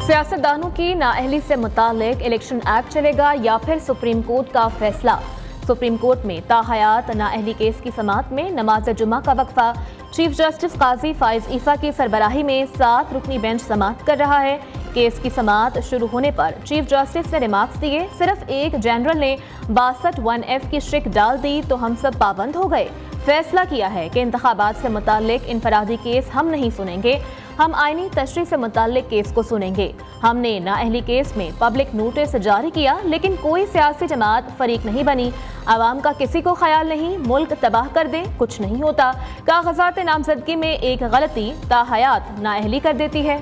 सियासतदानों की नाअहली से मुतालिक इलेक्शन एक्ट चलेगा या फिर सुप्रीम कोर्ट का फैसला। सुप्रीम कोर्ट में ताहयात नाअहली केस की समाअत में नमाज जुमा का वक्फा। चीफ जस्टिस काजी फाइज ईसा की सरबराही में 7 रुकनी बेंच समाअत कर रहा है। केस की समाअत शुरू होने पर चीफ जस्टिस ने रिमार्क्स दिए। सिर्फ एक जनरल ने 62(1)F की स्ट्रिक डाल दी तो हम सब पाबंद हो गए। फैसला किया है कि इंतखाबात से मुताल्लिक इनफरादी केस हम नहीं सुनेंगे, हम आईनी तशरीह से मुताल्लिक केस को सुनेंगे। हमने नाअहली केस में पब्लिक नोटिस जारी किया, लेकिन कोई सियासी जमात फरीक नहीं बनी। आवाम का किसी को ख्याल नहीं, मुल्क तबाह कर दे कुछ नहीं होता। कागजात नामजदगी में एक गलती ताहयात नाअहली कर देती है।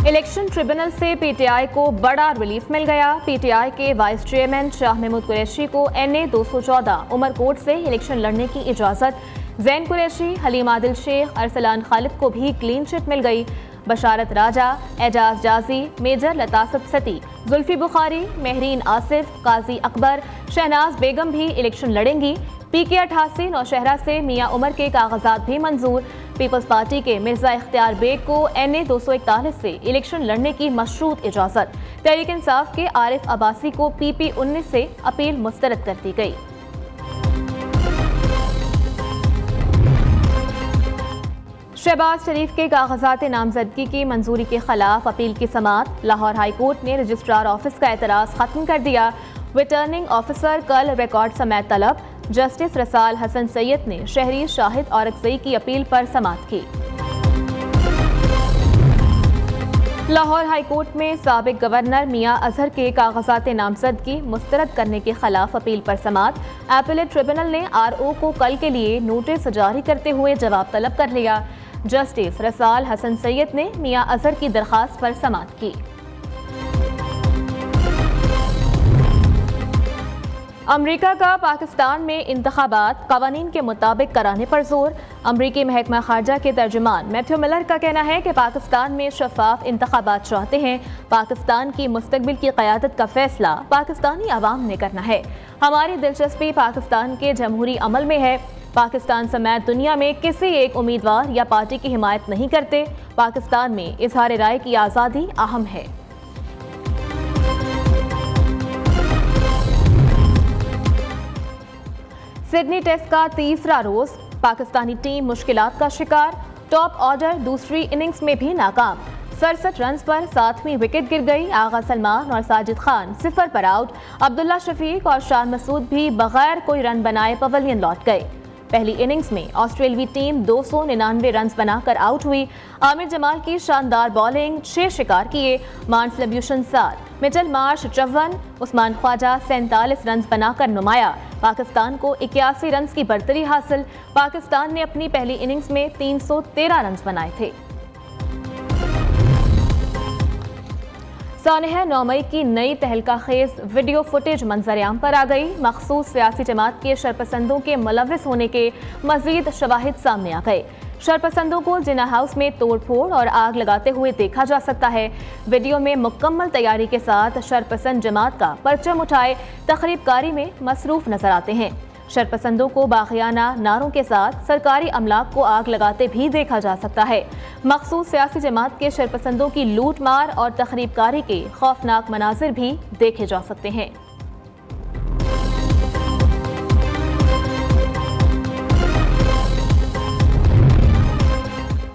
इलेक्शन ट्रिब्यूनल से पीटीआई को बड़ा रिलीफ मिल गया। पीटीआई के वाइस चेयरमैन शाह महमूद कुरैशी को NA 214 उमरकोट से इलेक्शन लड़ने की इजाजत। जैन कुरैशी, हलीम आदिल शेख, अरसलान खालिद को भी क्लीन चिट मिल गई। बशारत राजा, एजाज जाजी, मेजर लतासत सती, जुल्फी बुखारी, मेहरीन आसिफ, काजी अकबर, शहनाज बेगम भी इलेक्शन लड़ेंगी। PK 88 नौशहरा से मियां उमर के कागजात भी मंजूर। पीपल्स पार्टी के मिर्जा इख्तियार बेग को NA 241 से इलेक्शन लड़ने की मशरूत इजाजत। तहरीक इंसाफ के आरिफ अब्बासी को PP 19 से अपील मुस्तरद कर दी गई। शहबाज शरीफ के कागजात नामजदगी की मंजूरी के खिलाफ अपील की समाअत। लाहौर हाई कोर्ट ने रजिस्ट्रार ऑफिस का एतराज़ खत्म कर दिया। रिटर्निंग ऑफिसर कल रिकॉर्ड समेत तलब। जस्टिस रसाल हसन सैयद ने शहरी शाहिद औरकजई की अपील पर समाअत की। लाहौर हाई कोर्ट में साबिक गवर्नर मियां अजहर के कागजात नामजदगी मुस्तरद करने के खिलाफ अपील पर समाअत। एपीलेट ट्रिब्यूनल ने RO को कल के लिए नोटिस जारी करते हुए जवाब तलब कर लिया। जस्टिस रसाल हसन सैयद ने मियां अजहर की दरखास्त पर समाअत की। अमरीका का पाकिस्तान में इंतखाबात कवानीन के मुताबिक कराने पर जोर। अमरीकी महकमा खारजा के तर्जुमान मैथ्यू मिलर का कहना है कि पाकिस्तान में शफाफ इंतखाबात चाहते हैं। पाकिस्तान की मुस्तकबिल की क़यादत का फैसला पाकिस्तानी अवाम ने करना है। हमारी दिलचस्पी पाकिस्तान के जमहूरी अमल में है। पाकिस्तान समेत दुनिया में किसी एक उम्मीदवार या पार्टी की हिमायत नहीं करते। पाकिस्तान में इजहार राय की आज़ादी अहम है। सिडनी टेस्ट का तीसरा रोज पाकिस्तानी टीम मुश्किलात का शिकार। टॉप ऑर्डर दूसरी इनिंग्स में भी नाकाम। 67 रन पर 7वीं विकेट गिर गई। आगा सलमान और साजिद खान 0 पर आउट। अब्दुल्ला शफीक और शान मसूद भी बगैर कोई रन बनाए पवेलियन लौट गए। पहली इनिंग्स में ऑस्ट्रेलियाई टीम 299 रन बनाकर आउट हुई। आमिर जमाल की शानदार बॉलिंग, 6 शिकार किए। Marnus Labuschagne 7, Mitchell Marsh 54, Usman Khawaja 47 run बनाकर नुमाया। पाकिस्तान को 81 रन की बढ़तरी हासिल। पाकिस्तान ने अपनी पहली इनिंग्स में 313 रन बनाए थे। सानह 9 मई की नई तहलका खेज वीडियो फुटेज मंजर-ए-आम पर आ गई। मखसूस सियासी जमात के शरपसंदों के मुलव्विस होने के मजीद शवाहिद सामने आ गए। शरपसंदों को जिना हाउस में तोड़फोड़ और आग लगाते हुए देखा जा सकता है। वीडियो में मुकम्मल तैयारी के साथ शरपसंद जमात का परचम उठाए तखरीबकारी में मसरूफ नजर आते हैं। शरपसंदों को बाग़ियाना नारों के साथ सरकारी अमलाक को आग लगाते भी देखा जा सकता है। मखसूस सियासी जमात के शरपसंदों की लूट मार और तखरीबकारी के खौफनाक मनाजिर भी देखे जा सकते हैं।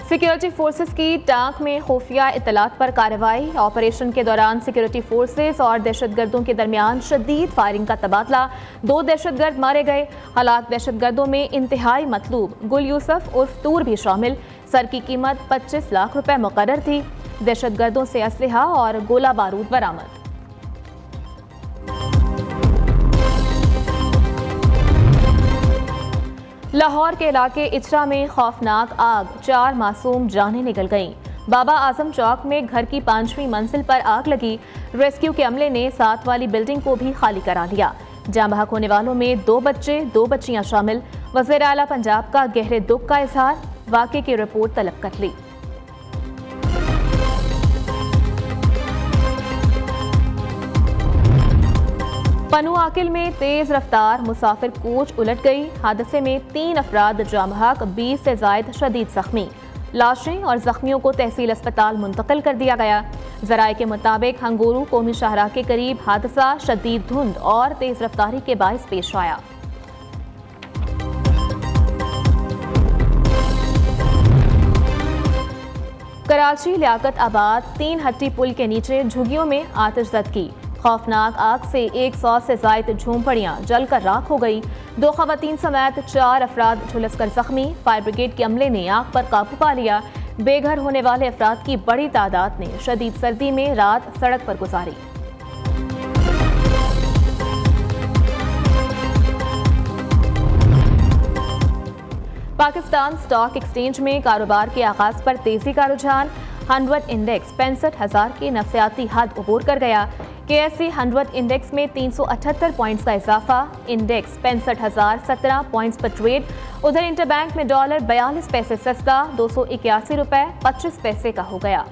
सिक्योरिटी फोर्सेस की टांक में खुफिया इत्तलात पर कार्रवाई। ऑपरेशन के दौरान सिक्योरिटी फोर्सेस और दहशतगर्दों के दरमियान शदीद फायरिंग का तबादला। 2 दहशतगर्द मारे गए। हलाक दहशतगर्दों में इंतहाई मतलूब गुल यूसुफ उर्फ तूर भी शामिल। सर की कीमत 25 लाख रुपए मुकर्रर थी। दहशतगर्दों से असलहा और गोला बारूद बरामद। लाहौर के इलाके इचरा में खौफनाक आग, 4 मासूम जानें निकल गईं। बाबा आजम चौक में घर की 5वीं मंजिल पर आग लगी। रेस्क्यू के अमले ने 7 वाली बिल्डिंग को भी खाली करा लिया। जान बहक होने वालों में 2 बच्चे 2 बच्चियां शामिल। वज़ीर आला पंजाब का गहरे दुख का इजहार, वाक़े की रिपोर्ट तलब कर ली। पनू आकिल में तेज रफ्तार मुसाफिर कोच उलट गई। हादसे में 3 अफराद जाम हक, 20 से जायद शदीद जख्मी। लाशें और जख्मियों को तहसील अस्पताल मुंतकिल कर दिया गया। जराये के मुताबिक हंगोरू कौमी शाहराह के करीब हादसा शदीद धुंध और तेज रफ्तारी के बायस पेश आया। कराची लियाकत आबाद 3 हट्टी पुल के नीचे झुग्गियों में आतिशज़दगी। खौफनाक आग से 100 से जायद झोंपड़ियां जलकर राख हो गई। 2 खवातीन समेत 4 अफराद झुलसकर जख्मी। फायर ब्रिगेड के अमले ने आग पर काबू पा लिया। बेघर होने वाले अफराद की बड़ी तादाद ने शदीद सर्दी में रात सड़क पर गुजारी। पाकिस्तान स्टॉक एक्सचेंज में कारोबार के आगाज पर तेजी का रुझान। 100 इंडेक्स 65,000 की नफसियाती हद अबूर कर गया। KSE 100 इंडेक्स में 378 पॉइंट्स का इजाफा। इंडेक्स 65,017 पॉइंट्स पर ट्रेड। उधर इंटरबैंक में डॉलर 42 पैसे सस्ता 281 रुपए 25 पैसे का हो गया।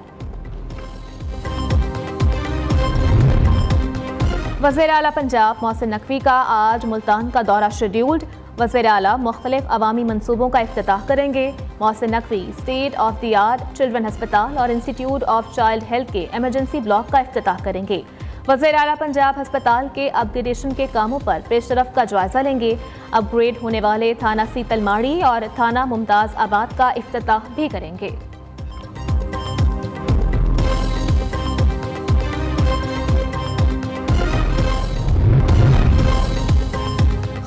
वज़ीर आला पंजाब मोहसिन नकवी का आज मुल्तान का दौरा शेड्यूल्ड। वज़ीर आला मुख्तलिफ अवामी मनसूबों का इफ्तिताह करेंगे। Mohsin Naqvi state of the art children हस्पताल और इंस्टीट्यूट ऑफ चाइल्ड हेल्थ के एमरजेंसी ब्लॉक का इफ्तिताह करेंगे। वज़ीर आला पंजाब हस्पताल के अपग्रेडेशन के कामों पर पेशरफ्त का जायजा लेंगे। अपग्रेड होने वाले थाना सीतलमाड़ी और थाना मुमताज़ आबाद का इफ्तिताह भी करेंगे।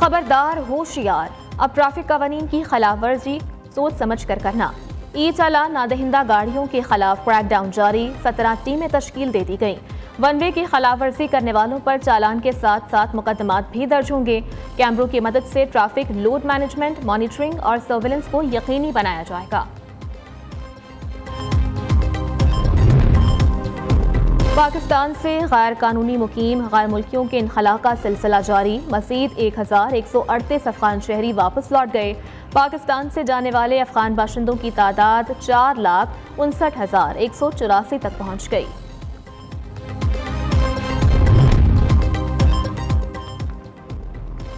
खबरदार होशियार, अब ट्रैफिक कवानीन की खिलाफ वर्जी सोच समझ कर करना। ई चालान नादहिंदा गाड़ियों के खिलाफ क्रैकडाउन जारी। 17 टीमें तश्कील दे दी गई। वन वे की खिलाफ वर्जी करने वालों पर चालान के साथ साथ मुकदमात भी दर्ज होंगे। कैमरों की मदद से ट्रैफिक लोड मैनेजमेंट, मॉनिटरिंग और सर्विलेंस को यकीनी बनाया जाएगा। पाकिस्तान से गैर कानूनी मुकीम गैर मुल्कियों के इनखला का सिलसिला जारी। मज़ीद 1138 अफगान शहरी वापस लौट गए। पाकिस्तान से जाने वाले अफगान बाशिंदों की तादाद 4,59,184 तक पहुँच गई।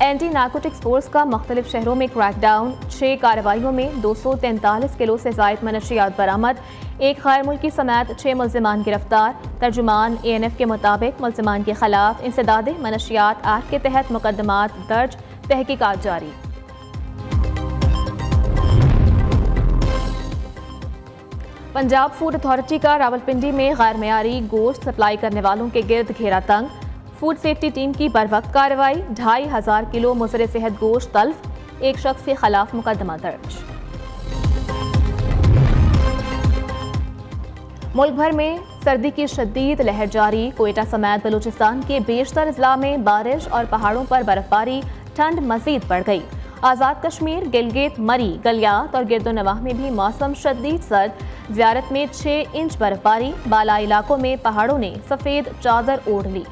एंटी नार्कोटिक्स फोर्स का मुख्तलिफ शहरों में क्रैकडाउन। 6 कार्रवाइयों में 243 किलो से जायद मनशियात बरामद। 1 गैर मुल्की समेत 6 मुल्जिमान गिरफ्तार। तर्जुमान ANF के मुताबिक मुल्जिमान के खिलाफ इंसदादे मनशियात एक्ट के तहत मुकदमात दर्ज, तहकीकात जारी। पंजाब फूड अथॉरिटी का रावलपिंडी में गैर मयारी गोश्त सप्लाई करने वालों के गिर्द घेरा तंग। फूड सेफ्टी टीम की बरवक्त कार्रवाई। 2,500 किलो मुज़र सेहत गोश्त तल्फ। 1 शख्स के खिलाफ मुकदमा दर्ज। मुल्क भर में सर्दी की शदीद लहर जारी। कोयटा समेत बलूचिस्तान के बेशतर अजला में बारिश और पहाड़ों पर बर्फबारी। ठंड मजीद बढ़ गई। आज़ाद कश्मीर, गिलगित, मरी, गलियात और गिरदोनवाह में भी मौसम शदीद सर्द। ज़ियारत में 6 इंच बर्फबारी। बाला इलाकों में पहाड़ों ने सफ़ेद चादर ओढ़ ली।